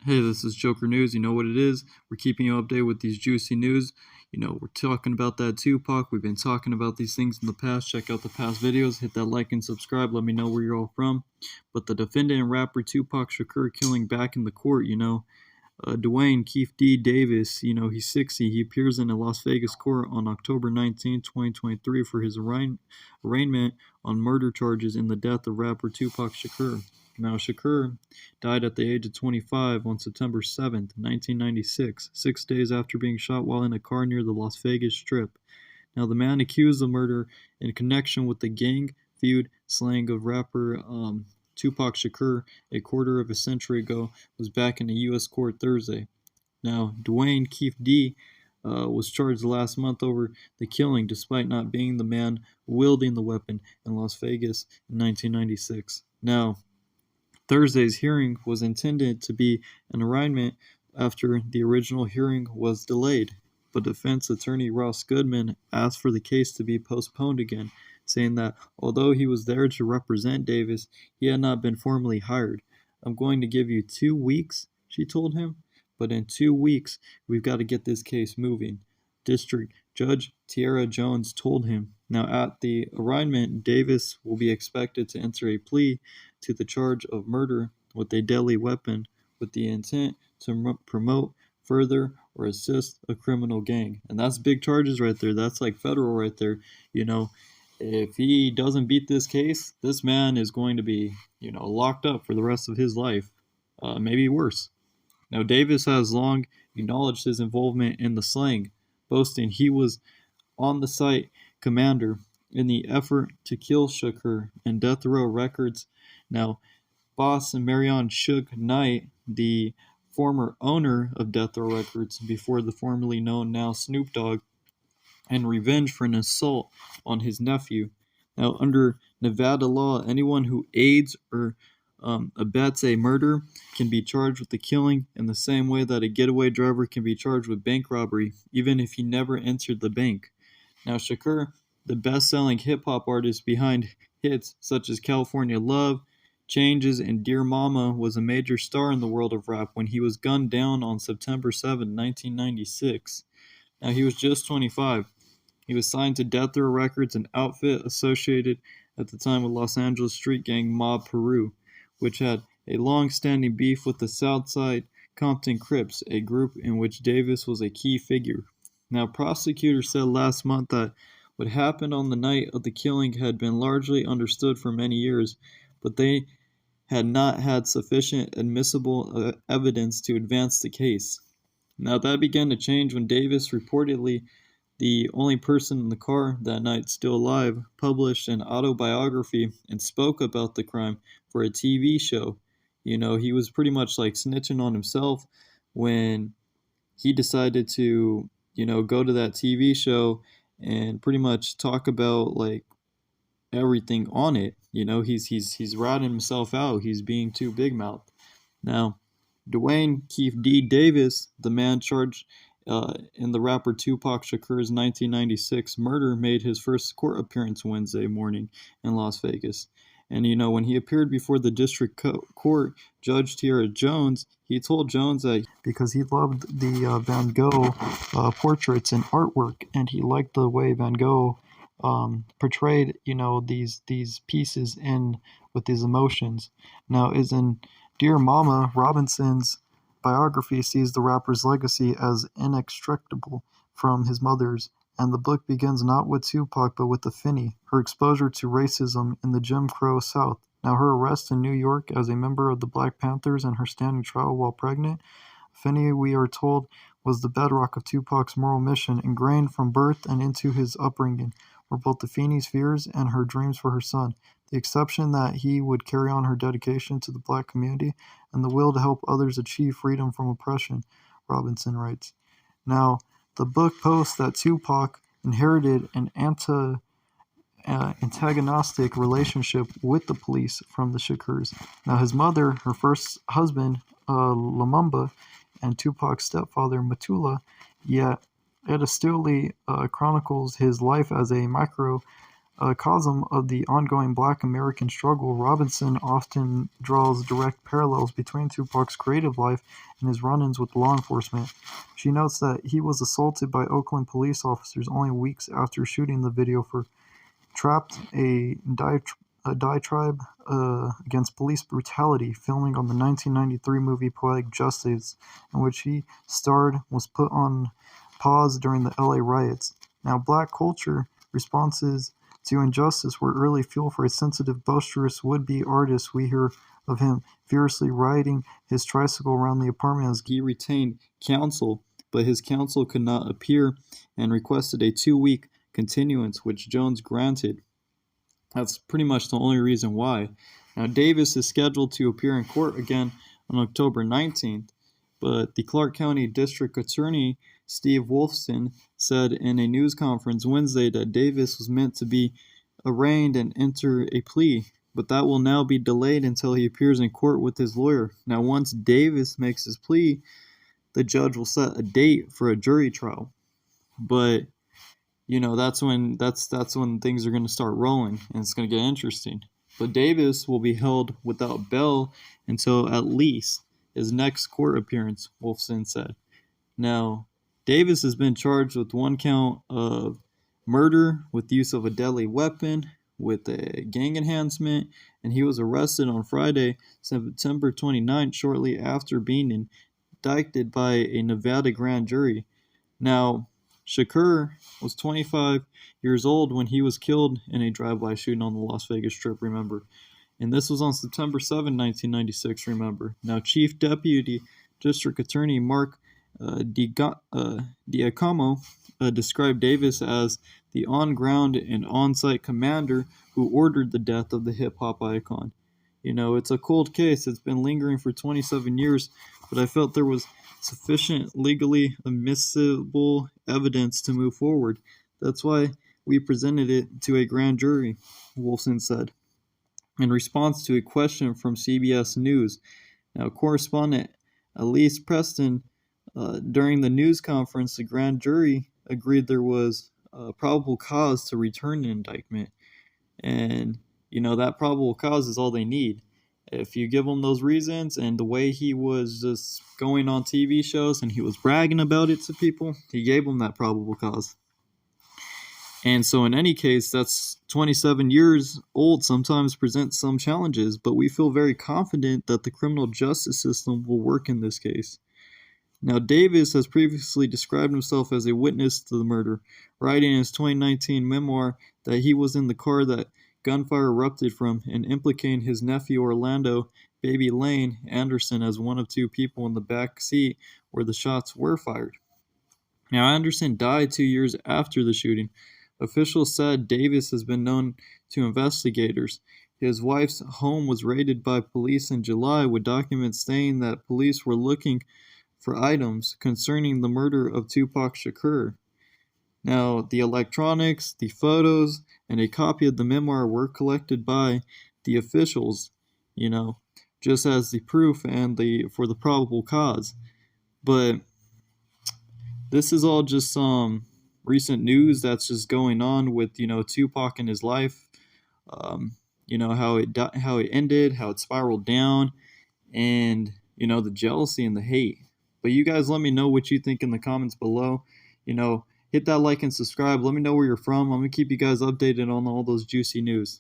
Hey, this is Joker News. You know what it is. We're keeping you updated with these juicy news. We're talking about that Tupac. We've been talking about these things in the past. Check out the past videos. Hit that like and subscribe. Let me know where you're all from. But the defendant and rapper Tupac Shakur killing back in the court, Dwayne Keefe D. Davis, he's 60. He appears in a Las Vegas court on October 19, 2023 for his arraignment on murder charges in the death of rapper Tupac Shakur. Now, Shakur died at the age of 25 on September 7th, 1996, 6 days after being shot while in a car near the Las Vegas Strip. Now, the man accused of murder in connection with the gang feud slaying of rapper Tupac Shakur a quarter of a century ago was back in a U.S. court Thursday. Now, Dwayne Keefe D. Was charged last month over the killing despite not being the man wielding the weapon in Las Vegas in 1996. Now, Thursday's hearing was intended to be an arraignment after the original hearing was delayed, but defense attorney Ross Goodman asked for the case to be postponed again, saying that although he was there to represent Davis, he had not been formally hired. "I'm going to give you 2 weeks," she told him, "but in 2 weeks, we've got to get this case moving," District Judge Tierra Jones told him. Now, at the arraignment, Davis will be expected to enter a plea to the charge of murder with a deadly weapon with the intent to promote, further, or assist a criminal gang. And that's big charges right there. That's like federal right there. If he doesn't beat this case, this man is going to be, locked up for the rest of his life, maybe worse. Now, Davis has long acknowledged his involvement in the slaying, boasting he was on the site commander in the effort to kill Shakur and Death Row Records. Now, boss Marion Suge Knight, the former owner of Death Row Records before the formerly known now Snoop Dogg, and revenge for an assault on his nephew. Now, under Nevada law, anyone who aids or abets a murder can be charged with the killing in the same way that a getaway driver can be charged with bank robbery, even if he never entered the bank. Now, Shakur, the best-selling hip-hop artist behind hits such as California Love, Changes, and Dear Mama, was a major star in the world of rap when he was gunned down on September 7, 1996. Now, he was just 25. He was signed to Death Row Records, an outfit associated at the time with Los Angeles street gang Mob Peru, which had a long-standing beef with the Southside Compton Crips, a group in which Davis was a key figure. Now, prosecutors said last month that what happened on the night of the killing had been largely understood for many years, but they had not had sufficient admissible evidence to advance the case. Now, that began to change when Davis, reportedly the only person in the car that night still alive, published an autobiography and spoke about the crime for a TV show. He was pretty much like snitching on himself when he decided to, go to that TV show and pretty much talk about like everything on it. He's ratting himself out. He's being too big mouthed. Now, Dwayne Keefe D. Davis, the man charged in the rapper Tupac Shakur's 1996 murder, made his first court appearance Wednesday morning in Las Vegas. And when he appeared before the district court, Judge Tierra Jones, he told Jones that because he loved the Van Gogh portraits and artwork, and he liked the way Van Gogh portrayed, these pieces in with these emotions. Now, is in Dear Mama, Robinson's biography sees the rapper's legacy as inextricable from his mother's, and the book begins not with Tupac but with Afeni, her exposure to racism in the Jim Crow South. Now, her arrest in New York as a member of the Black Panthers and her standing trial while pregnant. Afeni, we are told, was the bedrock of Tupac's moral mission, ingrained from birth and into his upbringing, were both Afeni's fears and her dreams for her son. The exception that he would carry on her dedication to the black community and the will to help others achieve freedom from oppression, Robinson writes. Now, the book posts that Tupac inherited an antagonistic relationship with the police from the Shakurs. Now, his mother, her first husband, Lumumba, and Tupac's stepfather, Matula, yet it astutely chronicles his life as a cosm of the ongoing Black American struggle, Robinson often draws direct parallels between Tupac's creative life and his run-ins with law enforcement. She notes that he was assaulted by Oakland police officers only weeks after shooting the video for Trapped, a diatribe against police brutality, filming on the 1993 movie Poetic Justice, in which he starred, was put on pause during the LA riots. Now, Black culture responses to injustice were early fuel for a sensitive, boisterous would-be artist. We hear of him furiously riding his tricycle around the apartment as he retained counsel, but his counsel could not appear and requested a 2-week continuance, which Jones granted. That's pretty much the only reason why. Now, Davis is scheduled to appear in court again on October 19th, but the Clark County District Attorney Steve Wolfson said in a news conference Wednesday that Davis was meant to be arraigned and enter a plea, but that will now be delayed until he appears in court with his lawyer. Now, once Davis makes his plea, the judge will set a date for a jury trial. But that's when things are going to start rolling and it's going to get interesting. But Davis will be held without bail until at least his next court appearance, Wolfson said. Now, Davis has been charged with 1 count of murder with use of a deadly weapon, with a gang enhancement, and he was arrested on Friday, September 29th, shortly after being indicted by a Nevada grand jury. Now, Shakur was 25 years old when he was killed in a drive-by shooting on the Las Vegas Strip, remember. And this was on September 7, 1996, remember. Now, Chief Deputy District Attorney Mark Diacomo described Davis as the on-ground and on-site commander who ordered the death of the hip-hop icon. It's a cold case. It's been lingering for 27 years, but I felt there was sufficient legally admissible evidence to move forward. That's why we presented it to a grand jury, Wolfson said, in response to a question from CBS News. Now, correspondent Elise Preston, during the news conference, the grand jury agreed there was probable cause to return an indictment. And, that probable cause is all they need. If you give them those reasons and the way he was just going on TV shows and he was bragging about it to people, he gave them that probable cause. And so in any case, that's 27 years old, sometimes presents some challenges, but we feel very confident that the criminal justice system will work in this case. Now, Davis has previously described himself as a witness to the murder, writing in his 2019 memoir that he was in the car that gunfire erupted from and implicating his nephew Orlando Baby Lane Anderson as one of 2 people in the back seat where the shots were fired. Now, Anderson died 2 years after the shooting. Officials said Davis has been known to investigators. His wife's home was raided by police in July with documents saying that police were looking for items concerning the murder of Tupac Shakur. Now, the electronics, the photos, and a copy of the memoir were collected by the officials, just as the proof and for the probable cause. But this is all just some recent news that's just going on with, Tupac and his life. How it ended, how it spiraled down, and, the jealousy and the hate. But you guys let me know what you think in the comments below. Hit that like and subscribe. Let me know where you're from. I'm going to keep you guys updated on all those juicy news.